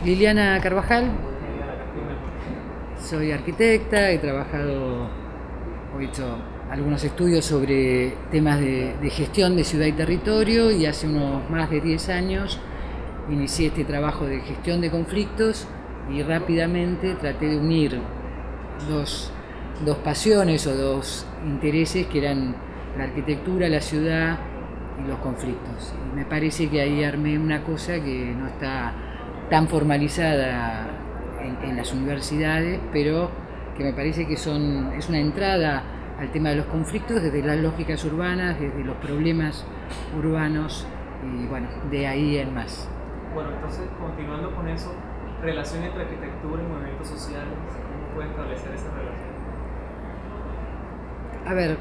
Liliana Carvajal, soy arquitecta, he trabajado o hecho algunos estudios sobre temas de gestión de ciudad y territorio, y hace unos más de 10 años inicié este trabajo de gestión de conflictos y rápidamente traté de unir dos pasiones o dos intereses que eran la arquitectura, la ciudad y los conflictos. Y me parece que ahí armé una cosa que no está tan formalizada en las universidades, pero que me parece que es una entrada al tema de los conflictos desde las lógicas urbanas, desde los problemas urbanos, y bueno, de ahí en más. Bueno, entonces, continuando con eso, relación entre arquitectura y movimientos sociales, ¿cómo puede establecer esa relación? A ver,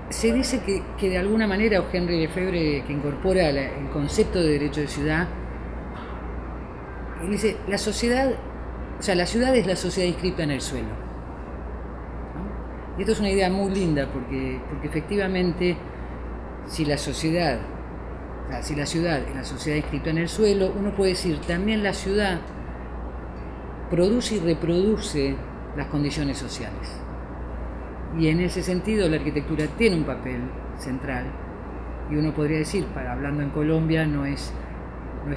se dice que de alguna manera, o Henry Lefebvre, que incorpora el concepto de derecho de ciudad, él dice, la sociedad, o sea, la ciudad es la sociedad inscrita en el suelo, ¿no? Y esto es una idea muy linda porque efectivamente, si la ciudad es la sociedad inscrita en el suelo, uno puede decir, también la ciudad produce y reproduce las condiciones sociales. Y en ese sentido la arquitectura tiene un papel central, y uno podría decir, hablando en Colombia, no es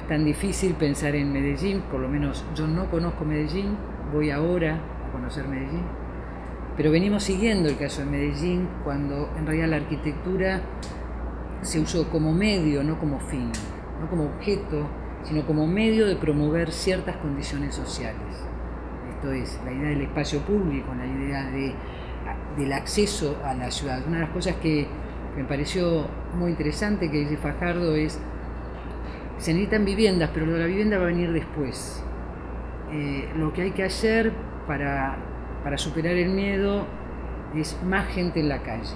tan difícil pensar en Medellín, por lo menos yo no conozco Medellín, voy ahora a conocer Medellín, pero venimos siguiendo el caso de Medellín, cuando en realidad la arquitectura se usó como medio, no como fin, no como objeto, sino como medio de promover ciertas condiciones sociales. Esto es, la idea del espacio público, la idea del acceso a la ciudad. Una de las cosas que me pareció muy interesante que dice Fajardo es: se necesitan viviendas, pero lo de la vivienda va a venir después. Lo que hay que hacer para superar el miedo es más gente en la calle.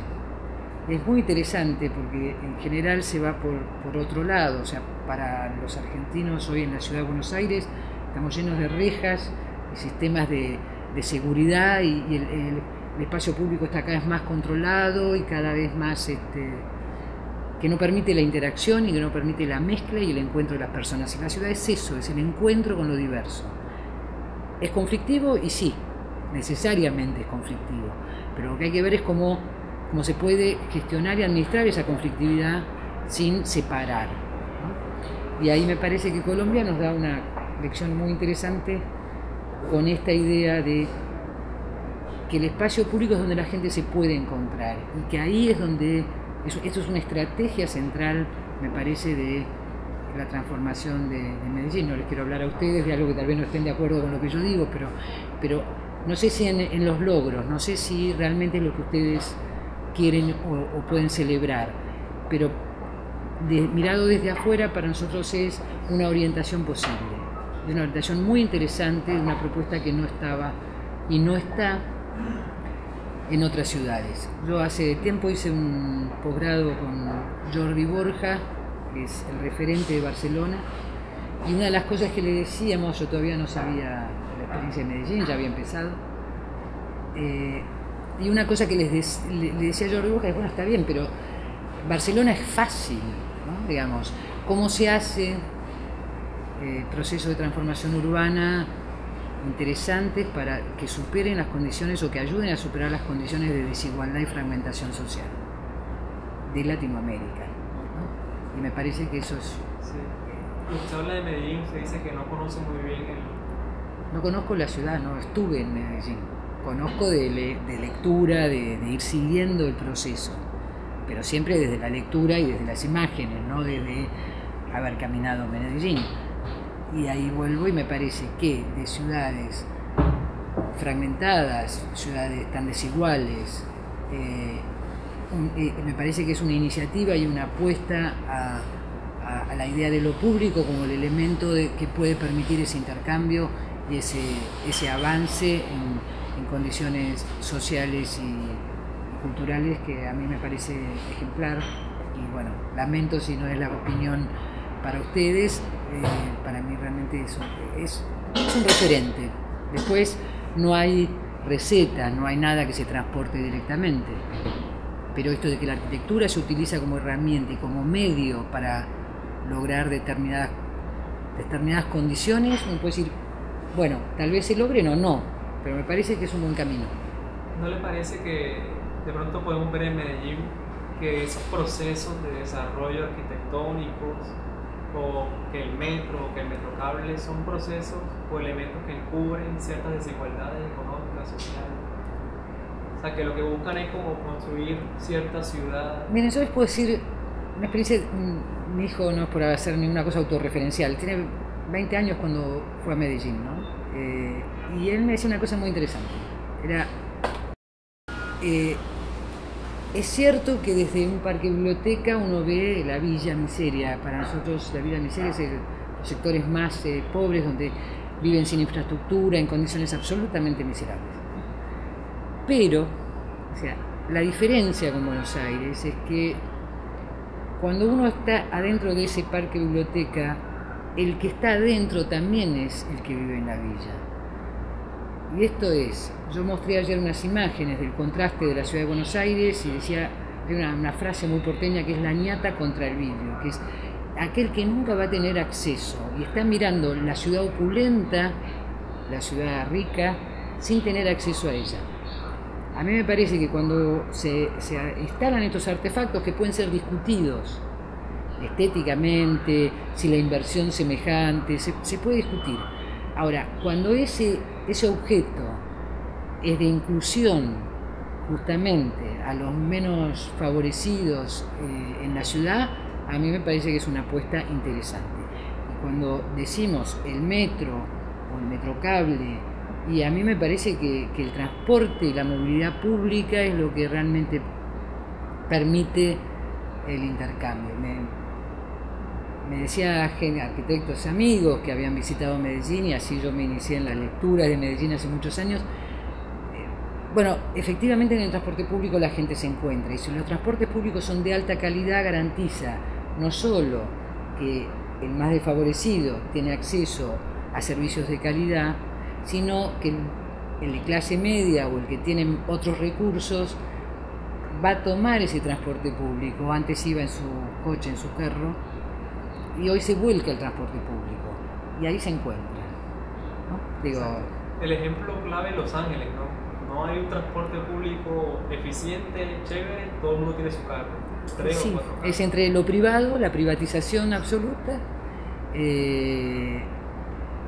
Es muy interesante porque en general se va por otro lado. O sea, para los argentinos hoy en la ciudad de Buenos Aires estamos llenos de rejas y sistemas de seguridad, y el espacio público está cada vez más controlado y cada vez más que no permite la interacción y que no permite la mezcla y el encuentro de las personas. Y la ciudad es eso, es el encuentro con lo diverso. ¿Es conflictivo? Y sí, necesariamente es conflictivo, pero lo que hay que ver es cómo se puede gestionar y administrar esa conflictividad sin separar, ¿no? Y ahí me parece que Colombia nos da una lección muy interesante con esta idea de que el espacio público es donde la gente se puede encontrar, y que ahí es donde esto es una estrategia central, me parece, de la transformación de Medellín. No les quiero hablar a ustedes de algo que tal vez no estén de acuerdo con lo que yo digo, pero no sé si en los logros, no sé si realmente es lo que ustedes quieren o pueden celebrar, pero mirado desde afuera, para nosotros es una orientación posible, es una orientación muy interesante, de una propuesta que no estaba y no está en otras ciudades. Yo hace tiempo hice un posgrado con Jordi Borja, que es el referente de Barcelona, y una de las cosas que le decíamos, yo todavía no sabía la experiencia de Medellín, ya había empezado, y una cosa que le decía a Jordi Borja es, bueno, está bien, pero Barcelona es fácil, ¿no? Digamos, ¿cómo se hace proceso de transformación urbana interesantes para que superen las condiciones o que ayuden a superar las condiciones de desigualdad y fragmentación social de Latinoamérica, ¿no? Y me parece que eso es... Sí. Usted habla de Medellín, usted dice que no conoce muy bien No conozco la ciudad, no estuve en Medellín. Conozco de lectura, de ir siguiendo el proceso, pero siempre desde la lectura y desde las imágenes, no desde haber caminado en Medellín. Y ahí vuelvo y me parece que de ciudades fragmentadas, ciudades tan desiguales, me parece que es una iniciativa y una apuesta a la idea de lo público como el elemento que puede permitir ese intercambio y ese avance en condiciones sociales y culturales, que a mí me parece ejemplar. Y bueno, lamento si no es la opinión para ustedes, para mí realmente es un referente. Después no hay receta, no hay nada que se transporte directamente, pero esto de que la arquitectura se utiliza como herramienta y como medio para lograr determinadas determinadas condiciones, uno puede decir, bueno, tal vez se logren o no, pero me parece que es un buen camino. ¿No le parece que de pronto podemos ver en Medellín que esos procesos de desarrollo arquitectónicos, o que el metro, o que el metrocable, son procesos o elementos que encubren ciertas desigualdades económicas, sociales? O sea, que lo que buscan es como construir cierta ciudad. Miren, yo les puedo decir una experiencia. Mi hijo, no es por hacer ninguna cosa autorreferencial, tiene 20 años cuando fue a Medellín, ¿no? Y él me decía una cosa muy interesante. Era, es cierto que desde un parque biblioteca uno ve la Villa Miseria. Para nosotros la Villa Miseria es los sectores más pobres, donde viven sin infraestructura, en condiciones absolutamente miserables. Pero, o sea, la diferencia con Buenos Aires es que cuando uno está adentro de ese parque biblioteca, el que está adentro también es el que vive en la villa. Y esto es, yo mostré ayer unas imágenes del contraste de la ciudad de Buenos Aires y decía, hay una frase muy porteña que es la ñata contra el vidrio, que es aquel que nunca va a tener acceso y está mirando la ciudad opulenta, la ciudad rica, sin tener acceso a ella. A mí me parece que cuando se instalan estos artefactos que pueden ser discutidos estéticamente, si la inversión semejante, se puede discutir. Ahora, cuando ese objeto es de inclusión justamente a los menos favorecidos en la ciudad, a mí me parece que es una apuesta interesante. Y cuando decimos el metro o el metrocable, y a mí me parece que el transporte y la movilidad pública es lo que realmente permite el intercambio. Me decía arquitectos amigos que habían visitado Medellín, y así yo me inicié en la lectura de Medellín hace muchos años. Bueno, efectivamente en el transporte público la gente se encuentra, y si los transportes públicos son de alta calidad, garantiza no solo que el más desfavorecido tiene acceso a servicios de calidad, sino que el de clase media o el que tiene otros recursos va a tomar ese transporte público. Antes iba en su coche, en su carro, y hoy se vuelca el transporte público, y ahí se encuentra, ¿no? Digo, el ejemplo clave es Los Ángeles, ¿no? No hay un transporte público eficiente, chévere, todo el mundo tiene su carro. Sí, es entre lo privado, la privatización absoluta,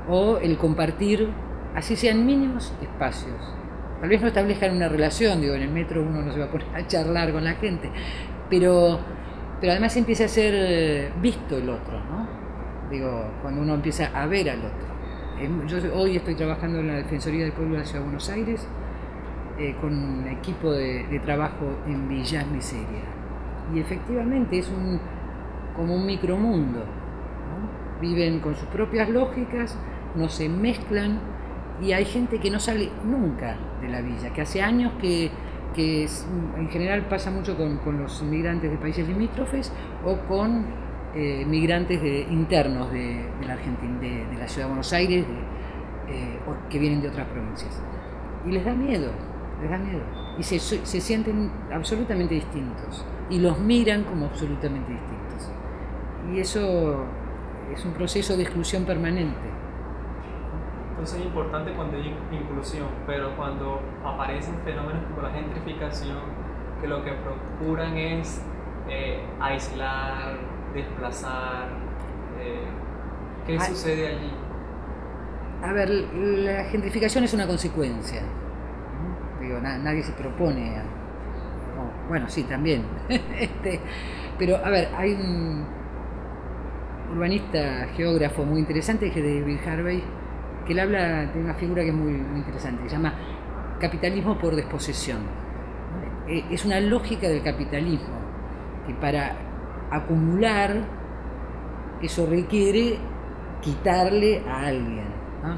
o el compartir, así sean mínimos espacios. Tal vez no establezcan una relación, digo, en el metro uno no se va a poner a charlar con la gente, pero además empieza a ser visto el otro, ¿no? Digo, cuando uno empieza a ver al otro. Yo hoy estoy trabajando en la Defensoría del Pueblo de la Ciudad de Buenos Aires con un equipo de trabajo en Villas Miseria. Y efectivamente es como un micromundo, ¿no? Viven con sus propias lógicas, no se mezclan, y hay gente que no sale nunca de la villa, que hace años que en general pasa mucho con los inmigrantes de países limítrofes o con migrantes internos de la Argentina, de la ciudad de Buenos Aires, que vienen de otras provincias. Y les da miedo, y se sienten absolutamente distintos, y los miran como absolutamente distintos. Y eso es un proceso de exclusión permanente. Entonces es importante cuando hay inclusión, pero cuando aparecen fenómenos como la gentrificación, que lo que procuran es aislar, desplazar, ¿qué sucede allí? A ver, la gentrificación es una consecuencia. Digo, nadie se propone bueno, sí, también. Pero, a ver, hay un urbanista, geógrafo muy interesante, que es David Harvey, que él habla de una figura que es muy, muy interesante, que se llama capitalismo por desposesión. Es una lógica del capitalismo, que para acumular, eso requiere quitarle a alguien, ¿no?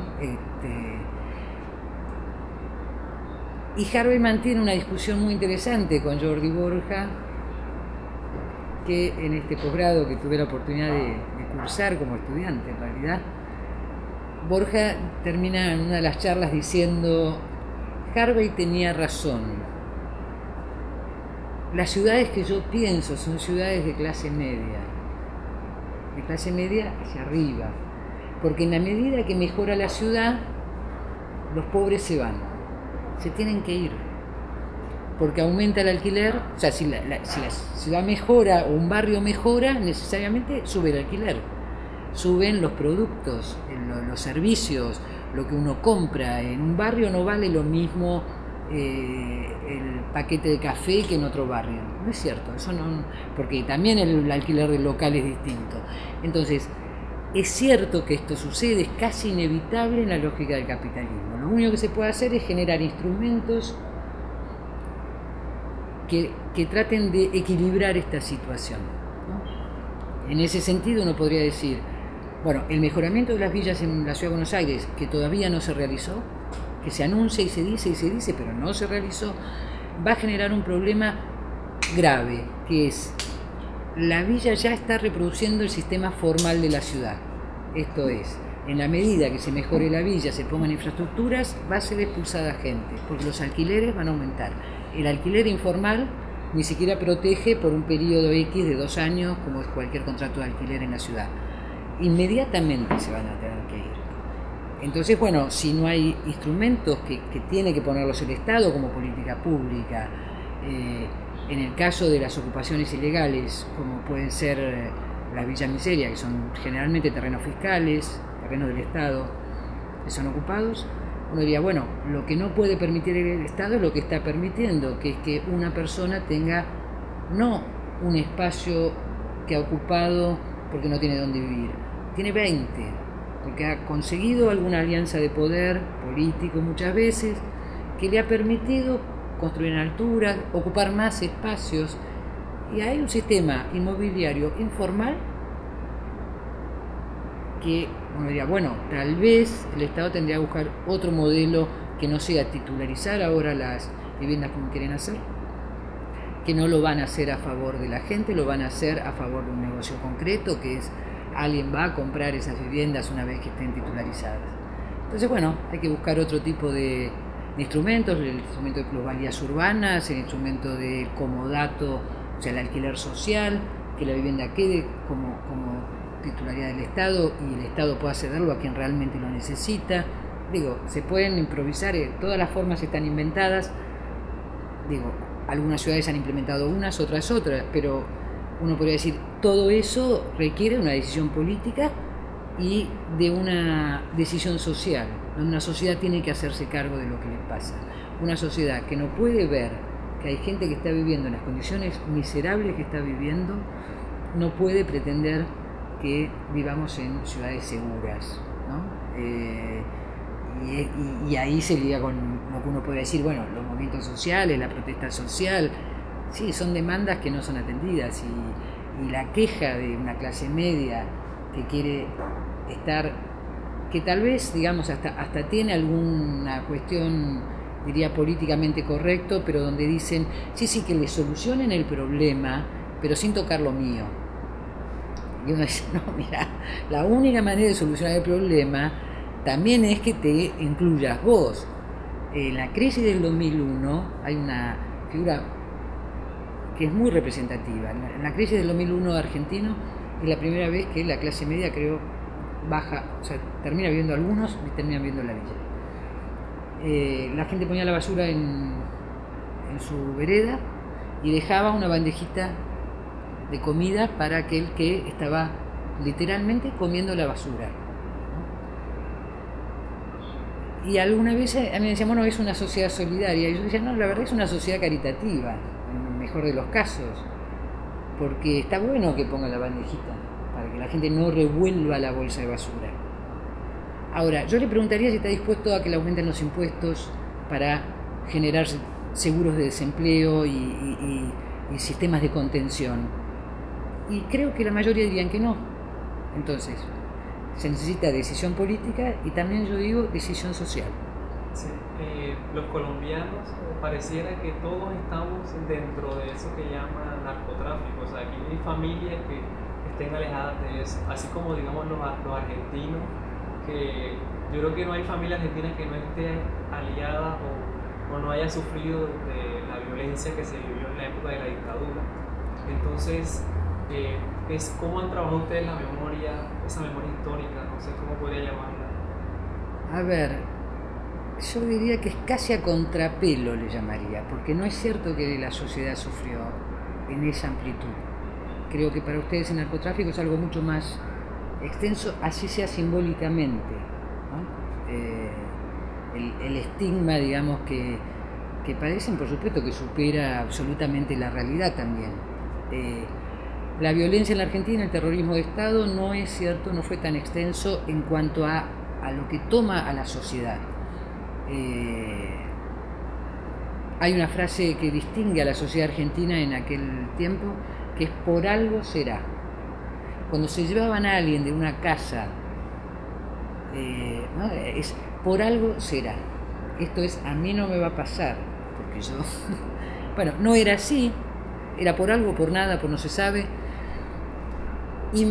Y Harvey mantiene una discusión muy interesante con Jordi Borja, que en este posgrado que tuve la oportunidad de cursar como estudiante, en realidad, Borja termina en una de las charlas diciendo: Harvey tenía razón, las ciudades que yo pienso son ciudades de clase media hacia arriba. Porque en la medida que mejora la ciudad, los pobres se van, se tienen que ir. Porque aumenta el alquiler, o sea, si la ciudad mejora o un barrio mejora, necesariamente sube el alquiler. Suben los productos, los servicios, lo que uno compra. En un barrio no vale lo mismo el paquete de café que en otro barrio. No es cierto, eso no, porque también el alquiler del local es distinto. Entonces, es cierto que esto sucede, es casi inevitable en la lógica del capitalismo. Lo único que se puede hacer es generar instrumentos que traten de equilibrar esta situación, ¿no? En ese sentido uno podría decir, bueno, el mejoramiento de las villas en la Ciudad de Buenos Aires, que todavía no se realizó, que se anuncia y se dice, pero no se realizó, va a generar un problema grave, que es, la villa ya está reproduciendo el sistema formal de la ciudad. Esto es, en la medida que se mejore la villa, se pongan infraestructuras, va a ser expulsada gente, porque los alquileres van a aumentar. El alquiler informal ni siquiera protege por un periodo X de 2 años, como es cualquier contrato de alquiler en la ciudad. Inmediatamente se van a tener que ir. Entonces, bueno, si no hay instrumentos que tiene que ponerlos el Estado como política pública, en el caso de las ocupaciones ilegales, como pueden ser las villas miseria, que son generalmente terrenos fiscales, terrenos del Estado, que son ocupados, uno diría, bueno, lo que no puede permitir el Estado es lo que está permitiendo, que es que una persona tenga no un espacio que ha ocupado porque no tiene dónde vivir, tiene 20, porque ha conseguido alguna alianza de poder político muchas veces, que le ha permitido construir en altura, ocupar más espacios, y hay un sistema inmobiliario informal que uno diría, bueno, tal vez el Estado tendría que buscar otro modelo que no sea titularizar ahora las viviendas como quieren hacer, que no lo van a hacer a favor de la gente, lo van a hacer a favor de un negocio concreto, que es alguien va a comprar esas viviendas una vez que estén titularizadas. Entonces, bueno, hay que buscar otro tipo de instrumentos, el instrumento de plusvalías urbanas, el instrumento de comodato, o sea, el alquiler social, que la vivienda quede como titularidad del Estado y el Estado pueda cederlo a quien realmente lo necesita. Digo, se pueden improvisar, todas las formas están inventadas. Digo, algunas ciudades han implementado unas, otras, pero uno podría decir, todo eso requiere una decisión política y de una decisión social, donde una sociedad tiene que hacerse cargo de lo que le pasa. Una sociedad que no puede ver que hay gente que está viviendo en las condiciones miserables que está viviendo, no puede pretender que vivamos en ciudades seguras, ¿no? Y ahí se liga con lo que uno puede decir, bueno, los movimientos sociales, la protesta social, sí, son demandas que no son atendidas, y la queja de una clase media que quiere estar, que tal vez, digamos, hasta tiene alguna cuestión, diría, políticamente correcto, pero donde dicen, sí, que le solucionen el problema, pero sin tocar lo mío. Y uno dice, no, mira, la única manera de solucionar el problema también es que te incluyas vos. En la crisis del 2001 hay una figura que es muy representativa. En la crisis del 2001 argentino es la primera vez que la clase media, creo, baja, o sea, termina viviendo algunos y terminan viviendo la villa. La gente ponía la basura en su vereda y dejaba una bandejita de comida para aquel que estaba literalmente comiendo la basura, ¿no? Y alguna vez a mí me decían, bueno, es una sociedad solidaria, y yo decía, no, la verdad es una sociedad caritativa, en el mejor de los casos, porque está bueno que ponga la bandejita para que la gente no revuelva la bolsa de basura. Ahora, yo le preguntaría si está dispuesto a que le aumenten los impuestos para generar seguros de desempleo y sistemas de contención. Y creo que la mayoría dirían que no. Entonces, se necesita decisión política y también, yo digo, decisión social. Sí, los colombianos pareciera que todos estamos dentro de eso que llaman narcotráfico. O sea, aquí hay familias que estén alejadas de eso. Así como, digamos, los argentinos, que yo creo que no hay familia argentina que no esté aliada o no haya sufrido de la violencia que se vivió en la época de la dictadura. Entonces, es cómo han trabajado ustedes la memoria, esa memoria histórica, no sé cómo podría llamarla. A ver, yo diría que es casi a contrapelo le llamaría, porque no es cierto que la sociedad sufrió en esa amplitud. Creo que para ustedes el narcotráfico es algo mucho más extenso, así sea simbólicamente, ¿no? El estigma, digamos, que padecen, por supuesto que supera absolutamente la realidad también. La violencia en la Argentina, el terrorismo de Estado, no es cierto, no fue tan extenso en cuanto a lo que toma a la sociedad. Hay una frase que distingue a la sociedad argentina en aquel tiempo, que es por algo será. Cuando se llevaban a alguien de una casa, ¿no? Es por algo será. Esto es, a mí no me va a pasar, porque yo... Bueno, no era así, era por algo, por nada, por no se sabe. Y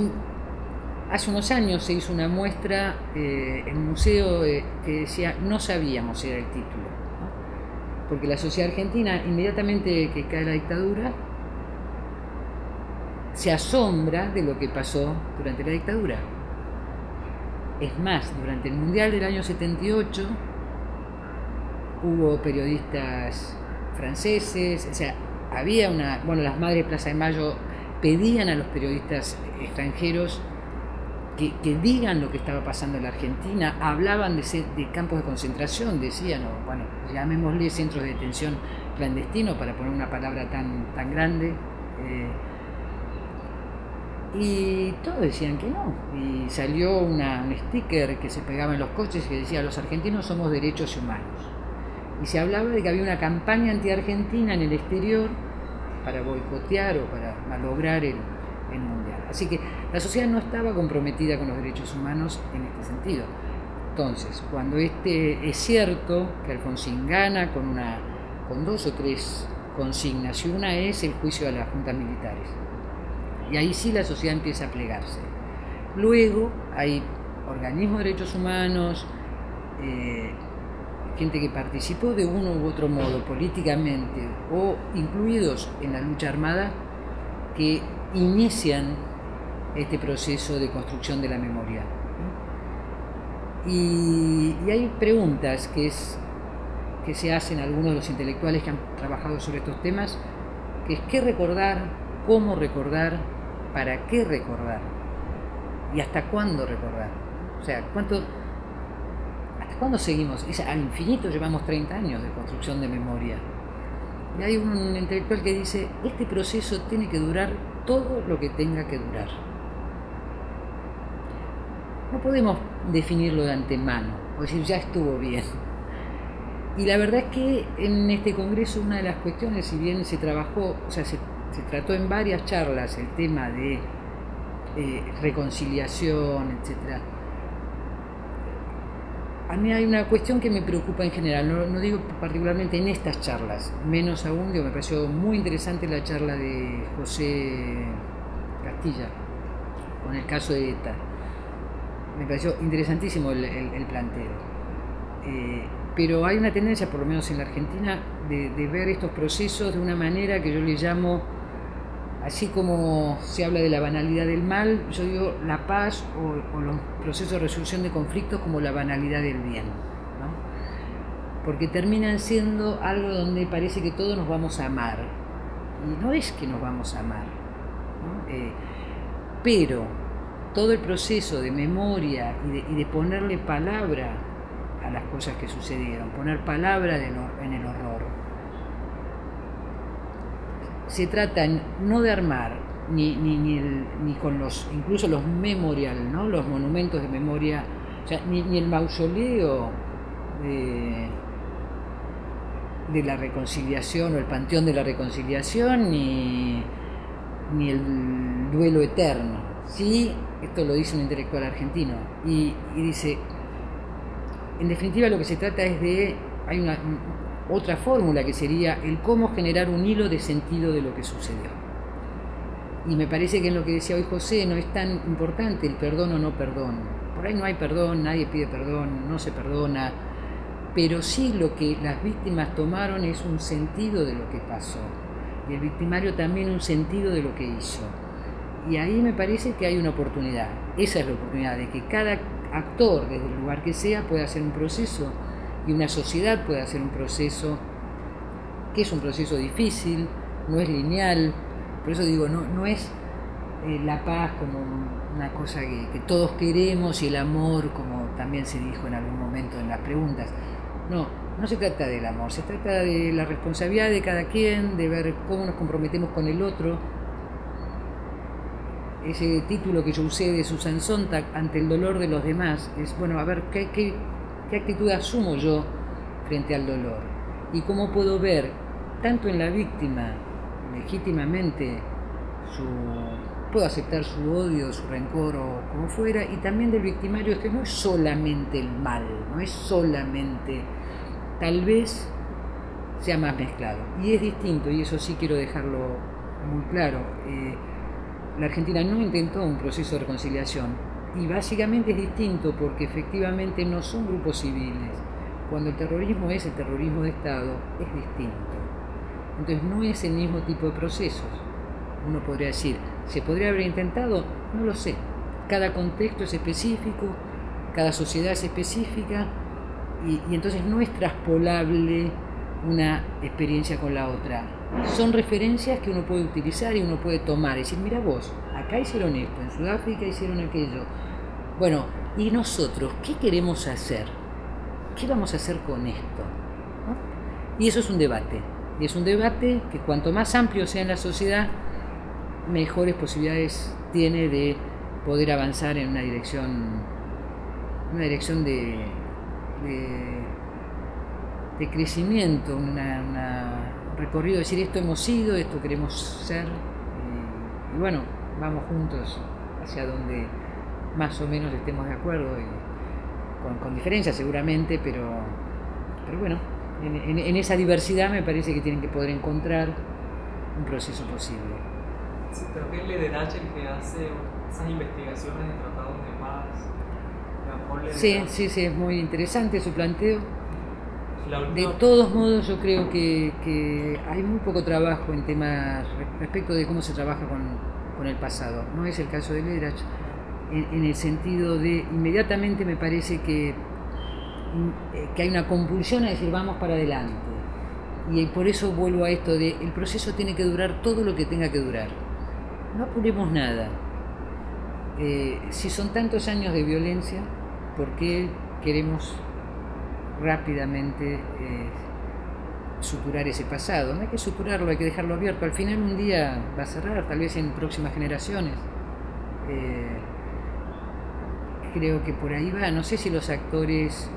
hace unos años se hizo una muestra en un museo que decía, no sabíamos, era el título, ¿no? Porque la sociedad argentina, inmediatamente que cae la dictadura, se asombra de lo que pasó durante la dictadura. Es más, durante el Mundial del año 78 hubo periodistas franceses, o sea, había las madres de Plaza de Mayo pedían a los periodistas extranjeros que digan lo que estaba pasando en la Argentina, hablaban de campos de concentración, decían, llamémosle centros de detención clandestinos para poner una palabra tan grande, y todos decían que no, y salió un sticker que se pegaba en los coches que decía, los argentinos somos derechos humanos, y se hablaba de que había una campaña anti-argentina en el exterior para boicotear o para malograr el mundial. Así que la sociedad no estaba comprometida con los derechos humanos en este sentido. Entonces, cuando es cierto que Alfonsín gana con 2 o 3 consignas, y una es el juicio a las juntas militares, y ahí sí la sociedad empieza a plegarse. Luego hay organismos de derechos humanos, gente que participó de uno u otro modo políticamente o incluidos en la lucha armada, que inician este proceso de construcción de la memoria. Y hay preguntas que se hacen algunos de los intelectuales que han trabajado sobre estos temas, que es qué recordar, cómo recordar, para qué recordar y hasta cuándo recordar. O sea, ¿hasta cuándo seguimos? Al infinito llevamos 30 años de construcción de memoria. Y hay un intelectual que dice, este proceso tiene que durar todo lo que tenga que durar. No podemos definirlo de antemano, o decir, ya estuvo bien. Y la verdad es que en este congreso una de las cuestiones, si bien se trabajó, o sea, se trató en varias charlas el tema de reconciliación, etc. A mí hay una cuestión que me preocupa en general, no digo particularmente en estas charlas, menos aún, me pareció muy interesante la charla de José Castilla con el caso de ETA. Me pareció interesantísimo el planteo. Pero hay una tendencia, por lo menos en la Argentina, de ver estos procesos de una manera que yo le llamo, así como se habla de la banalidad del mal, yo digo la paz o los procesos de resolución de conflictos como la banalidad del bien, ¿no? Porque terminan siendo algo donde parece que todos nos vamos a amar, y no es que nos vamos a amar, ¿no? Pero todo el proceso de memoria y de ponerle palabra a las cosas que sucedieron, poner palabra en el horror, se trata no de armar ni con incluso los memorial, ¿no? Los monumentos de memoria, o sea, ni el mausoleo de la reconciliación o el panteón de la reconciliación, ni el duelo eterno. Sí, esto lo dice un intelectual argentino y dice, en definitiva lo que se trata es hay otra fórmula que sería el cómo generar un hilo de sentido de lo que sucedió. Y me parece que en lo que decía hoy José no es tan importante el perdón o no perdón. Por ahí no hay perdón, nadie pide perdón, no se perdona, pero sí lo que las víctimas tomaron es un sentido de lo que pasó y el victimario también un sentido de lo que hizo. Y ahí me parece que hay una oportunidad. Esa es la oportunidad de que cada actor, desde el lugar que sea, pueda hacer un proceso y una sociedad pueda hacer un proceso que es un proceso difícil, no es lineal. Por eso digo, no es la paz como una cosa que todos queremos y el amor como también se dijo en algún momento en las preguntas. No se trata del amor, se trata de la responsabilidad de cada quien, de ver cómo nos comprometemos con el otro. Ese título que yo usé de Susan Sontag, ante el dolor de los demás, es, bueno, a ver, ¿qué actitud asumo yo frente al dolor? Y cómo puedo ver, tanto en la víctima, legítimamente, puedo aceptar su odio, su rencor o como fuera, y también del victimario, que no es solamente el mal, no es solamente, tal vez sea más mezclado. Y es distinto, y eso sí quiero dejarlo muy claro. La Argentina no intentó un proceso de reconciliación y básicamente es distinto porque efectivamente no son grupos civiles. Cuando el terrorismo es el terrorismo de Estado, es distinto. Entonces no es el mismo tipo de procesos. Uno podría decir, ¿se podría haber intentado? No lo sé. Cada contexto es específico, cada sociedad es específica y entonces no es traspolable una experiencia con la otra. Son referencias que uno puede utilizar y uno puede tomar y decir, mira vos, acá hicieron esto, en Sudáfrica hicieron aquello. Bueno, ¿y nosotros qué queremos hacer? ¿Qué vamos a hacer con esto? ¿No? Y eso es un debate. Y es un debate que cuanto más amplio sea en la sociedad, mejores posibilidades tiene de poder avanzar en una dirección de crecimiento, un recorrido, decir esto hemos sido, esto queremos ser, y bueno, vamos juntos hacia donde más o menos estemos de acuerdo, y con diferencias seguramente, pero bueno, en esa diversidad me parece que tienen que poder encontrar un proceso posible. Sí, creo que es Lederach el que hace esas investigaciones de tratados de paz. Sí, es muy interesante su planteo. De todos modos, yo creo que hay muy poco trabajo en temas respecto de cómo se trabaja con el pasado. No es el caso de Lederach, en el sentido de inmediatamente me parece que hay una compulsión a decir vamos para adelante. Y por eso vuelvo a esto de el proceso tiene que durar todo lo que tenga que durar. No apuremos nada. Si son tantos años de violencia, ¿por qué queremos rápidamente suturar ese pasado? No hay que suturarlo, hay que dejarlo abierto. Al final un día va a cerrar, tal vez en próximas generaciones. Creo que por ahí va. No sé si los actores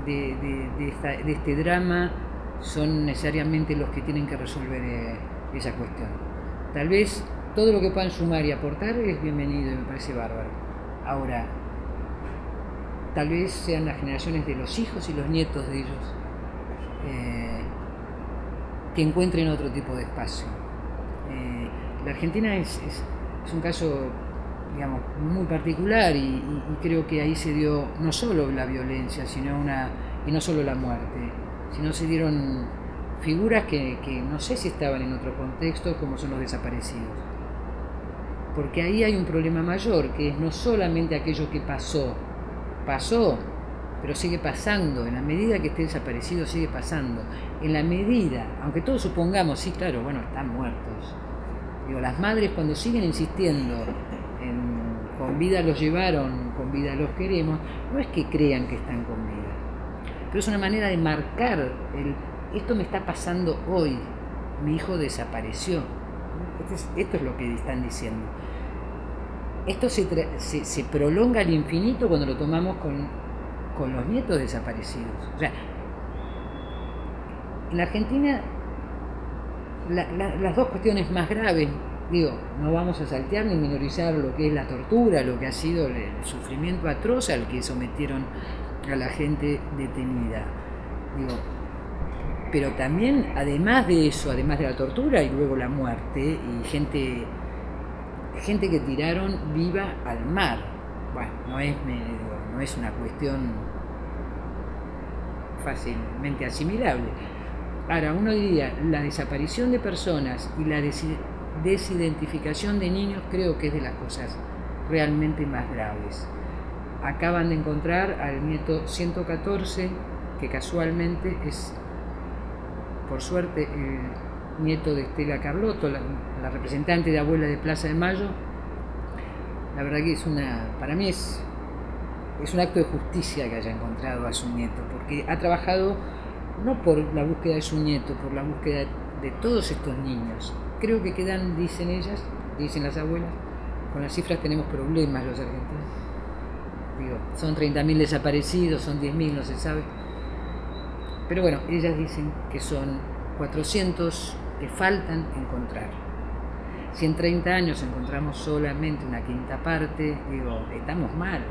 de este drama son necesariamente los que tienen que resolver esa cuestión. Tal vez todo lo que puedan sumar y aportar es bienvenido y me parece bárbaro. Ahora, tal vez sean las generaciones de los hijos y los nietos de ellos que encuentren otro tipo de espacio. La Argentina es un caso, digamos, muy particular y creo que ahí se dio no solo la violencia, y no solo la muerte, sino se dieron figuras que no sé si estaban en otro contexto, como son los desaparecidos. Porque ahí hay un problema mayor, que es no solamente aquello que pasó, pero sigue pasando, en la medida que esté desaparecido sigue pasando, en la medida, aunque todos supongamos, sí, claro, bueno, están muertos. Digo, las madres cuando siguen insistiendo con vida los llevaron, con vida los queremos, no es que crean que están con vida, pero es una manera de marcar esto me está pasando hoy, mi hijo desapareció. Esto es lo que están diciendo. Esto se prolonga al infinito cuando lo tomamos con los nietos desaparecidos. O sea, en la Argentina las dos cuestiones más graves, digo, no vamos a saltear ni minorizar lo que es la tortura, lo que ha sido el sufrimiento atroz al que sometieron a la gente detenida. Digo, pero también, además de eso, además de la tortura y luego la muerte y gente que tiraron viva al mar. Bueno, no es una cuestión fácilmente asimilable. Ahora, uno diría, la desaparición de personas y la desidentificación de niños creo que es de las cosas realmente más graves. Acaban de encontrar al nieto 114, que casualmente es, por suerte, el nieto de Estela Carlotto, la representante de Abuela de Plaza de Mayo. La verdad que para mí es un acto de justicia que haya encontrado a su nieto, porque ha trabajado no por la búsqueda de su nieto, por la búsqueda de todos estos niños. Creo que quedan, dicen ellas, dicen las abuelas, con las cifras tenemos problemas los argentinos. Digo, son 30.000 desaparecidos, son 10.000, no se sabe. Pero bueno, ellas dicen que son 400 que faltan encontrar. Si en 30 años encontramos solamente una quinta parte, digo, estamos mal.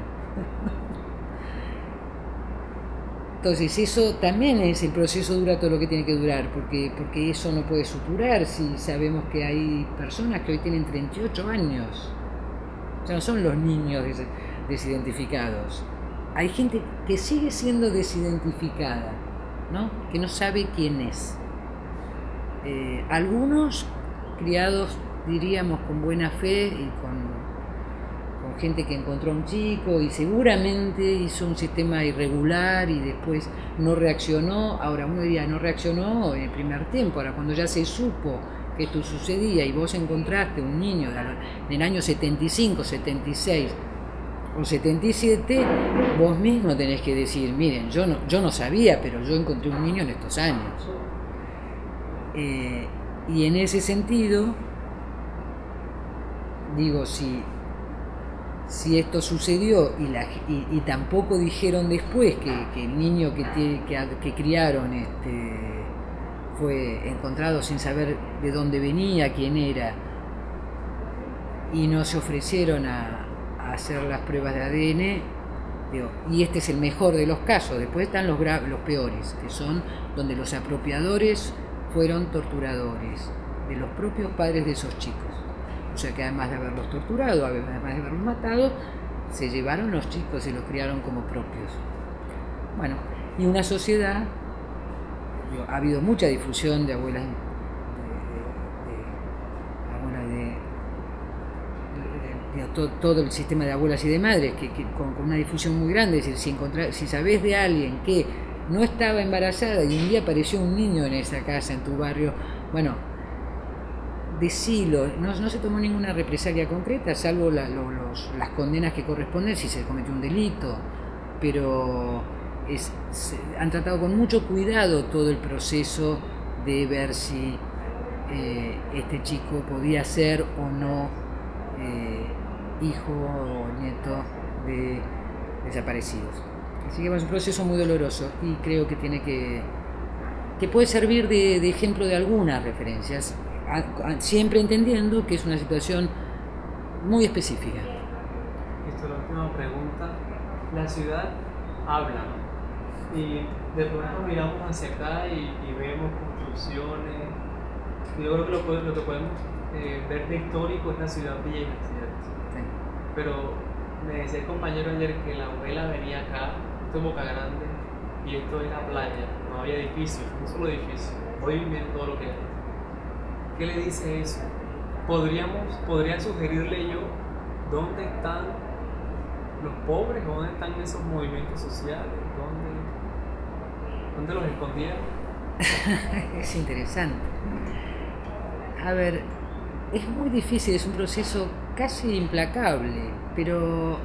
Entonces eso también es, el proceso dura todo lo que tiene que durar, porque eso no puede suturar si sabemos que hay personas que hoy tienen 38 años. O sea, no son los niños desidentificados. Hay gente que sigue siendo desidentificada, ¿no? Que no sabe quién es. Algunos criados, diríamos, con buena fe y con gente que encontró a un chico y seguramente hizo un sistema irregular y después no reaccionó. Ahora uno diría, no reaccionó en el primer tiempo. Ahora cuando ya se supo que esto sucedía y vos encontraste un niño en el año 75, 76 o 77, vos mismo tenés que decir, miren, yo no sabía, pero yo encontré un niño en estos años. Y en ese sentido, digo, si esto sucedió y tampoco dijeron después que el niño que criaron fue encontrado sin saber de dónde venía, quién era, y no se ofrecieron a hacer las pruebas de ADN, digo, y este es el mejor de los casos. Después están los peores, que son donde los apropiadores fueron torturadores de los propios padres de esos chicos. O sea que además de haberlos torturado, además de haberlos matado, se llevaron los chicos y los criaron como propios. Bueno, y una sociedad, ha habido mucha difusión de abuelas todo el sistema de abuelas y de madres, que con una difusión muy grande. Es decir, si sabés de alguien que no estaba embarazada y un día apareció un niño en esa casa, en tu barrio, bueno, decilo. No se tomó ninguna represalia concreta, salvo las condenas que corresponden si se cometió un delito, pero han tratado con mucho cuidado todo el proceso de ver si este chico podía ser o no hijo o nieto de desaparecidos. Así que es un proceso muy doloroso y creo que que puede servir de ejemplo de algunas referencias, siempre entendiendo que es una situación muy específica. Esto es la última pregunta. La ciudad habla, ¿no? Y de pronto miramos hacia acá y vemos construcciones. Yo creo que lo que podemos ver de histórico es la ciudad vieja, ¿cierto? Sí. Pero me decía el compañero ayer que la abuela venía acá, esto es Boca Grande, y esto es la playa, no había edificios, un solo edificio. Hoy miren todo lo que hay. ¿Qué le dice eso? ¿Podría sugerirle yo dónde están los pobres, dónde están esos movimientos sociales, dónde los escondieron? Es interesante. A ver, es muy difícil, es un proceso casi implacable, pero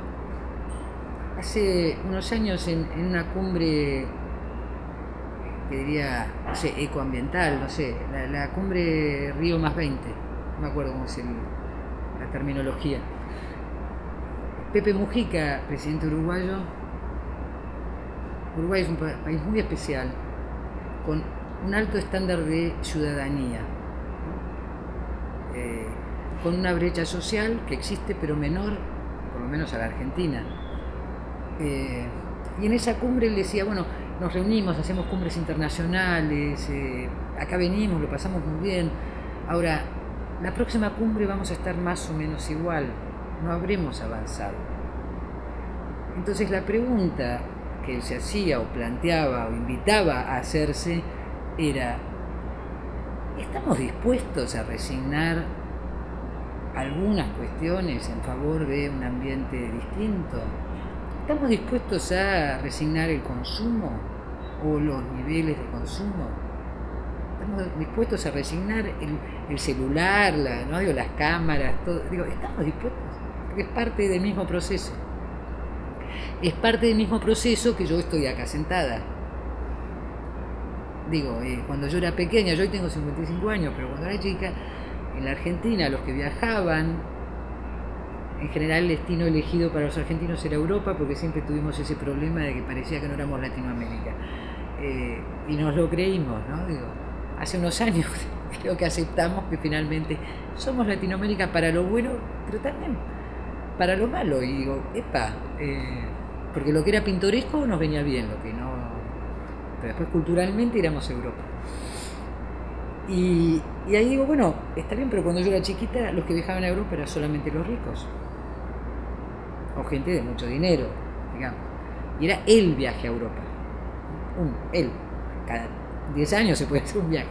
hace unos años en una cumbre, que diría, no sé, ecoambiental, no sé, la cumbre Río +20, no me acuerdo cómo es la terminología. Pepe Mujica, presidente uruguayo. Uruguay es un país muy especial, con un alto estándar de ciudadanía, con una brecha social que existe pero menor, por lo menos a la Argentina. Y en esa cumbre él decía, bueno, nos reunimos, hacemos cumbres internacionales, acá venimos, lo pasamos muy bien. Ahora, la próxima cumbre vamos a estar más o menos igual, no habremos avanzado. Entonces la pregunta que él se hacía o planteaba o invitaba a hacerse era, ¿estamos dispuestos a resignar algunas cuestiones en favor de un ambiente distinto. ¿Estamos dispuestos a resignar el consumo o los niveles de consumo? ¿Estamos dispuestos a resignar el celular, ¿no? Digo, las cámaras, todo? Digo, ¿estamos dispuestos? Porque es parte del mismo proceso. Es parte del mismo proceso que yo estoy acá sentada. Digo, cuando yo era pequeña, yo hoy tengo 55 años, pero cuando era chica, en la Argentina, los que viajaban, en general el destino elegido para los argentinos era Europa, porque siempre tuvimos ese problema de que parecía que no éramos Latinoamérica. Y nos lo creímos, ¿no? Digo, hace unos años creo que aceptamos que finalmente somos Latinoamérica para lo bueno, pero también para lo malo. Y digo, porque lo que era pintoresco nos venía bien, lo que no... Pero después culturalmente éramos Europa. Y ahí digo, bueno, está bien, pero cuando yo era chiquita, los que viajaban a Europa eran solamente los ricos. O gente de mucho dinero, digamos. Y era el viaje a Europa. Cada 10 años se puede hacer un viaje.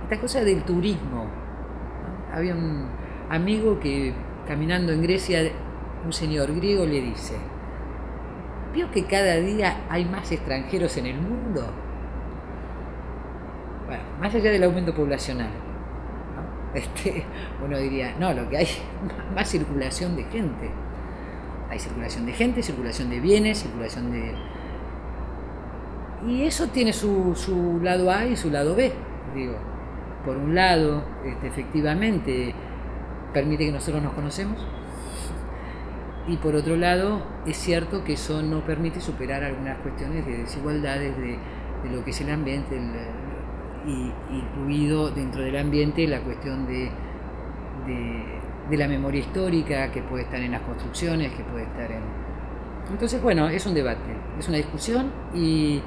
Esta cosa del turismo, ¿no? Había un amigo que caminando en Grecia, un señor griego le dice: ¿vio que cada día hay más extranjeros en el mundo? Bueno, más allá del aumento poblacional, ¿no? Uno diría, no, lo que hay es más circulación de gente. Hay circulación de gente, circulación de bienes, circulación de... Y eso tiene su lado A y su lado B. Digo, por un lado, efectivamente, permite que nosotros nos conocemos. Y por otro lado, es cierto que eso no permite superar algunas cuestiones de desigualdades de lo que es el ambiente, y incluido dentro del ambiente la cuestión de la memoria histórica, que puede estar en las construcciones, que puede estar en... Entonces, bueno, es un debate, es una discusión y,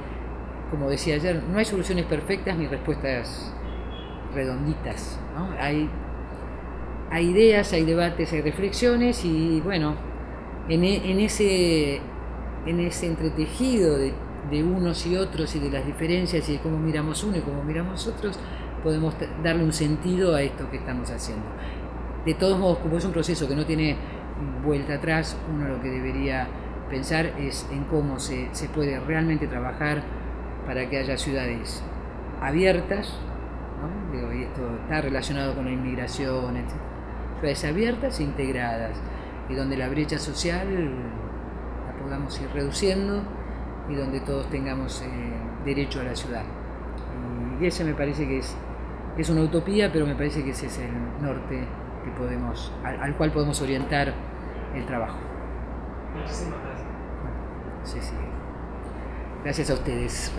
como decía ayer, no hay soluciones perfectas ni respuestas redonditas, ¿no? Hay ideas, hay debates, hay reflexiones y, bueno, en ese entretejido de unos y otros y de las diferencias y de cómo miramos uno y cómo miramos otros, podemos darle un sentido a esto que estamos haciendo. De todos modos, como es un proceso que no tiene vuelta atrás, uno lo que debería pensar es en cómo se puede realmente trabajar para que haya ciudades abiertas, ¿no? Digo, y esto está relacionado con la inmigración, etc. Ciudades abiertas e integradas, y donde la brecha social la podamos ir reduciendo y donde todos tengamos derecho a la ciudad. Y ese me parece que es una utopía, pero me parece que ese es el norte que al cual podemos orientar el trabajo. Muchísimas gracias. Sí. Gracias a ustedes.